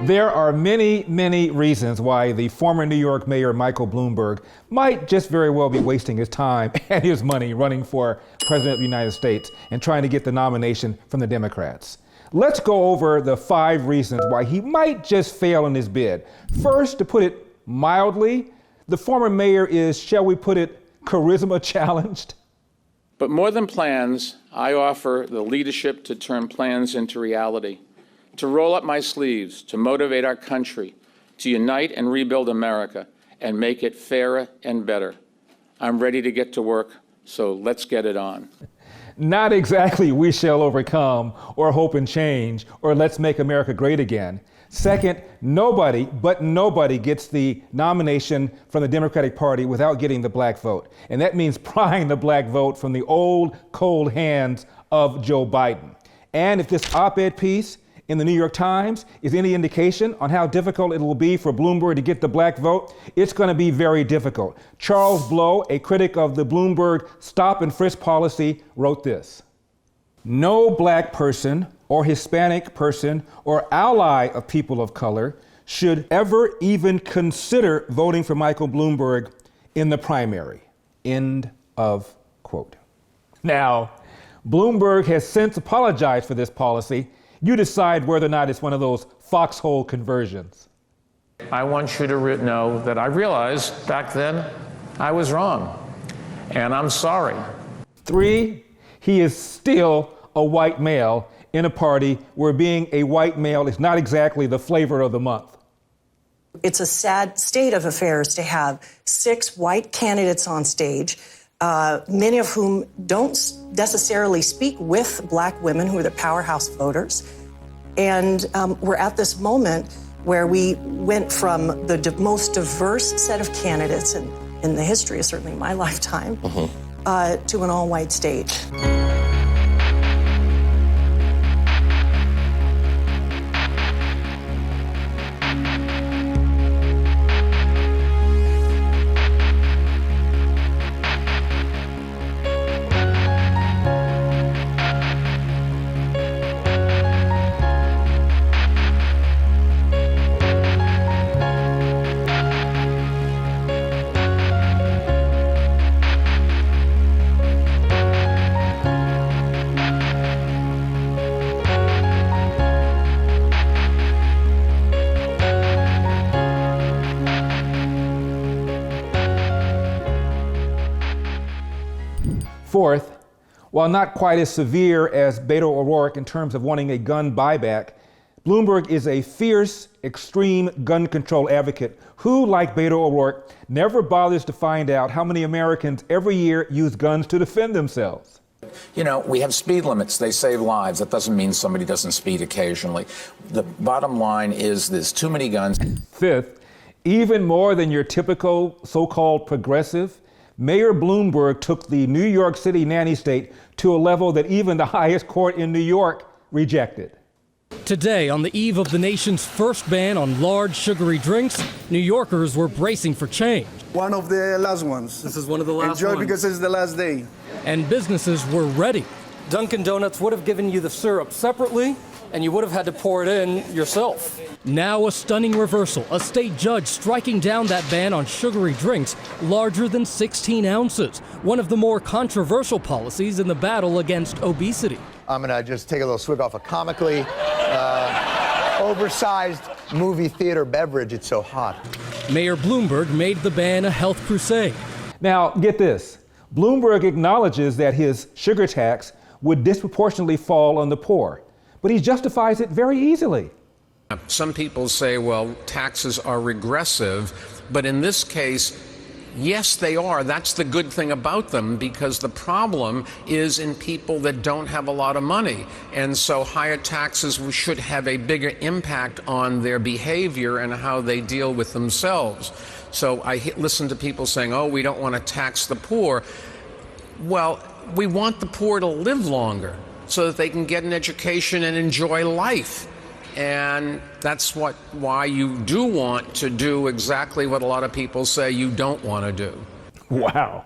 There are many, many reasons why the former New York Mayor Michael Bloomberg might just very well be wasting his time and his money running for President of the United States and trying to get the nomination from the Democrats. Let's go over the 5 reasons why he might just fail in his bid. First, to put it mildly, the former mayor is, shall we put it, charisma challenged. But more than plans, I offer the leadership to turn plans into reality, to roll up my sleeves, to motivate our country, to unite and rebuild America, and make it fairer and better. I'm ready to get to work, so let's get it on. Not exactly we shall overcome, or hope and change, or let's make America great again. Second, nobody gets the nomination from the Democratic Party without getting the black vote. And that means prying the black vote from the old, cold hands of Joe Biden. And if this op-ed piece in the New York Times is any indication on how difficult it will be for Bloomberg to get the black vote, it's going to be very difficult. Charles Blow, a critic of the Bloomberg stop and frisk policy, wrote this: "No black person or Hispanic person or ally of people of color should ever even consider voting for Michael Bloomberg in the primary." End of quote. Now, Bloomberg has since apologized for this policy. You decide whether or not it's one of those foxhole conversions. I want you to know that I realized back then I was wrong, and I'm sorry. 3, he is still a white male in a party where being a white male is not exactly the flavor of the month. It's a sad state of affairs to have 6 white candidates on stage, many of whom don't necessarily speak with black women who are the powerhouse voters. And we're at this moment where we went from the most diverse set of candidates in the history of certainly my lifetime to an all-white stage. Fourth, while not quite as severe as Beto O'Rourke in terms of wanting a gun buyback, Bloomberg is a fierce, extreme gun control advocate who, like Beto O'Rourke, never bothers to find out how many Americans every year use guns to defend themselves. You know, we have speed limits. They save lives. That doesn't mean somebody doesn't speed occasionally. The bottom line is there's too many guns. Fifth, even more than your typical so-called progressive, Mayor Bloomberg took the New York City nanny state to a level that even the highest court in New York rejected. Today, on the eve of the nation's first ban on large sugary drinks, New Yorkers were bracing for change. One of the last ones. This is one of the last Enjoy ones. because it's the last day. And businesses were ready. Dunkin' Donuts would have given you the syrup separately, and you would have had to pour it in yourself. Now a stunning reversal, a state judge striking down that ban on sugary drinks larger than 16 ounces, one of the more controversial policies in the battle against obesity. I'm gonna just take a little swig off a comically oversized movie theater beverage. It's so hot. Mayor Bloomberg made the ban a health crusade. Now, get this. Bloomberg acknowledges that his sugar tax would disproportionately fall on the poor, but he justifies it very easily. Some people say, well, taxes are regressive, but in this case, yes, they are. That's the good thing about them, because the problem is in people that don't have a lot of money. And so higher taxes should have a bigger impact on their behavior and how they deal with themselves. So I listen to people saying, oh, we don't want to tax the poor. Well, we want the poor to live longer so that they can get an education and enjoy life. And that's why you do want to do exactly what a lot of people say you don't want to do. Wow.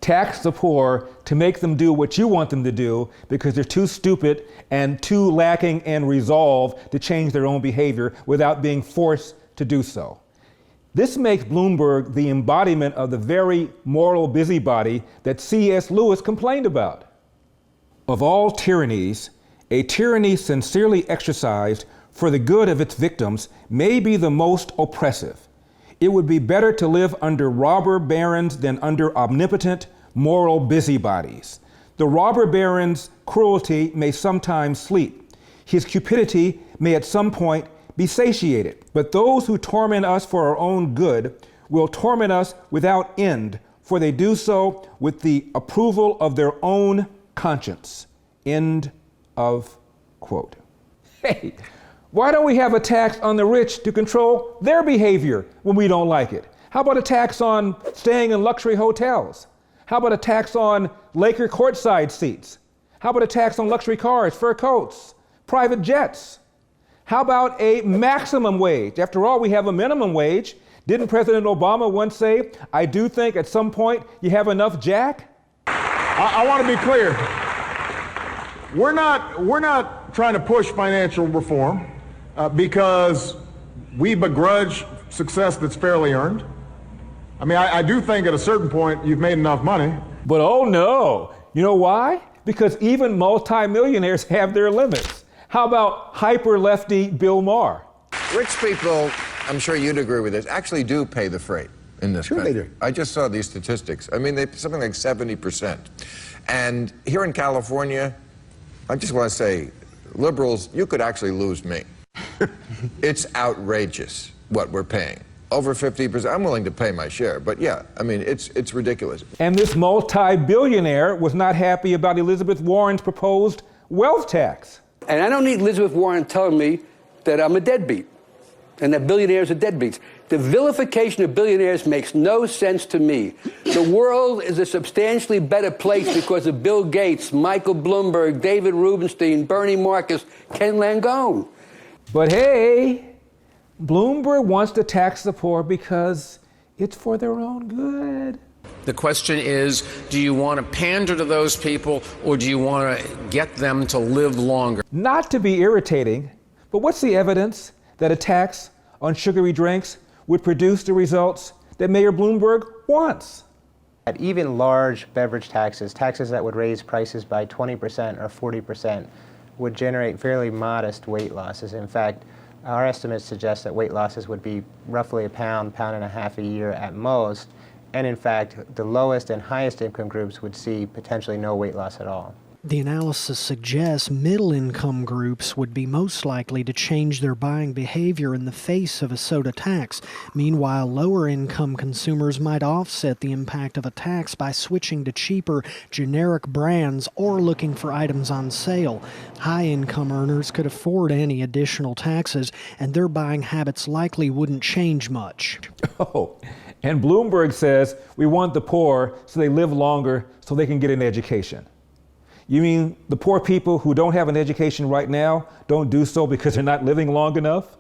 tax the poor to make them do what you want them to do because they're too stupid and too lacking in resolve to change their own behavior without being forced to do so. This makes Bloomberg the embodiment of the very moral busybody that C.S. Lewis complained about. Of all tyrannies, a tyranny sincerely exercised for the good of its victims may be the most oppressive. It would be better to live under robber barons than under omnipotent moral busybodies. The robber baron's cruelty may sometimes sleep. His cupidity may at some point be satiated. But those who torment us for our own good will torment us without end, for they do so with the approval of their own conscience. End of quote. Hey, why don't we have a tax on the rich to control their behavior when we don't like it? How about a tax on staying in luxury hotels? How about a tax on Laker courtside seats? How about a tax on luxury cars, fur coats, private jets? How about a maximum wage? After all, we have a minimum wage. Didn't President Obama once say, I do think at some point you have enough jack? I want to be clear. We're not trying to push financial reform because we begrudge success that's fairly earned. I mean, I do think at a certain point you've made enough money. But oh no, you know why? Because even multimillionaires have their limits. How about hyper-lefty Bill Maher? Rich people, I'm sure you'd agree with this, actually do pay the freight in this country. They do. I just saw these statistics. I mean, something like 70%. And here in California, I just want to say, liberals, you could actually lose me. It's outrageous what we're paying. Over 50%. I'm willing to pay my share, but yeah, I mean, it's ridiculous. And this multi-billionaire was not happy about Elizabeth Warren's proposed wealth tax. And I don't need Elizabeth Warren telling me that I'm a deadbeat and that billionaires are deadbeats. The vilification of billionaires makes no sense to me. The world is a substantially better place because of Bill Gates, Michael Bloomberg, David Rubenstein, Bernie Marcus, Ken Langone. But hey, Bloomberg wants to tax the poor because it's for their own good. The question is, do you want to pander to those people or do you want to get them to live longer? Not to be irritating, but what's the evidence that a tax on sugary drinks would produce the results that Mayor Bloomberg wants? At even large beverage taxes that would raise prices by 20% or 40%, would generate fairly modest weight losses. In fact, our estimates suggest that weight losses would be roughly a pound and a half a year at most. And in fact, the lowest and highest income groups would see potentially no weight loss at all. The analysis suggests middle-income groups would be most likely to change their buying behavior in the face of a soda tax. Meanwhile, lower-income consumers might offset the impact of a tax by switching to cheaper, generic brands or looking for items on sale. High-income earners could afford any additional taxes, and their buying habits likely wouldn't change much. Oh, and Bloomberg says we want the poor so they live longer so they can get an education. You mean the poor people who don't have an education right now don't do so because they're not living long enough?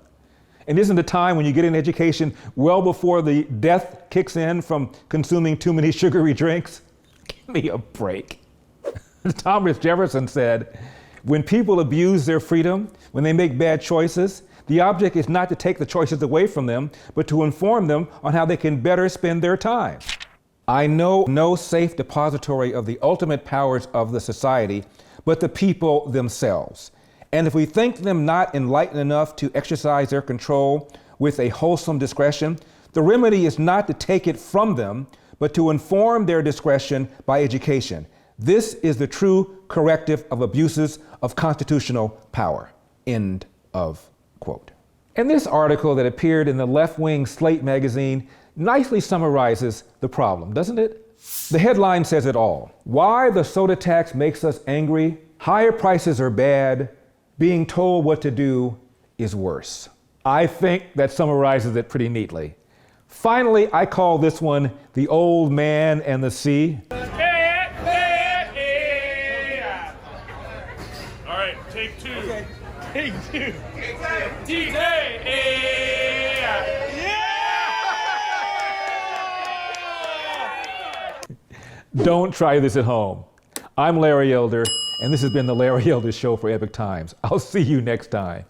And isn't the time when you get an education well before the death kicks in from consuming too many sugary drinks? Give me a break. Thomas Jefferson said, when people abuse their freedom, when they make bad choices, the object is not to take the choices away from them, but to inform them on how they can better spend their time. I know no safe depository of the ultimate powers of the society, but the people themselves. And if we think them not enlightened enough to exercise their control with a wholesome discretion, the remedy is not to take it from them, but to inform their discretion by education. This is the true corrective of abuses of constitutional power. End of quote. And this article that appeared in the left-wing Slate magazine nicely summarizes the problem, doesn't it? The headline says it all. Why the soda tax makes us angry, higher prices are bad, being told what to do is worse. I think that summarizes it pretty neatly. Finally, I call this one The Old Man and the Sea. All right, take two. Okay. Take two. Don't try this at home. I'm Larry Elder, and this has been the Larry Elder Show for Epic Times. I'll see you next time.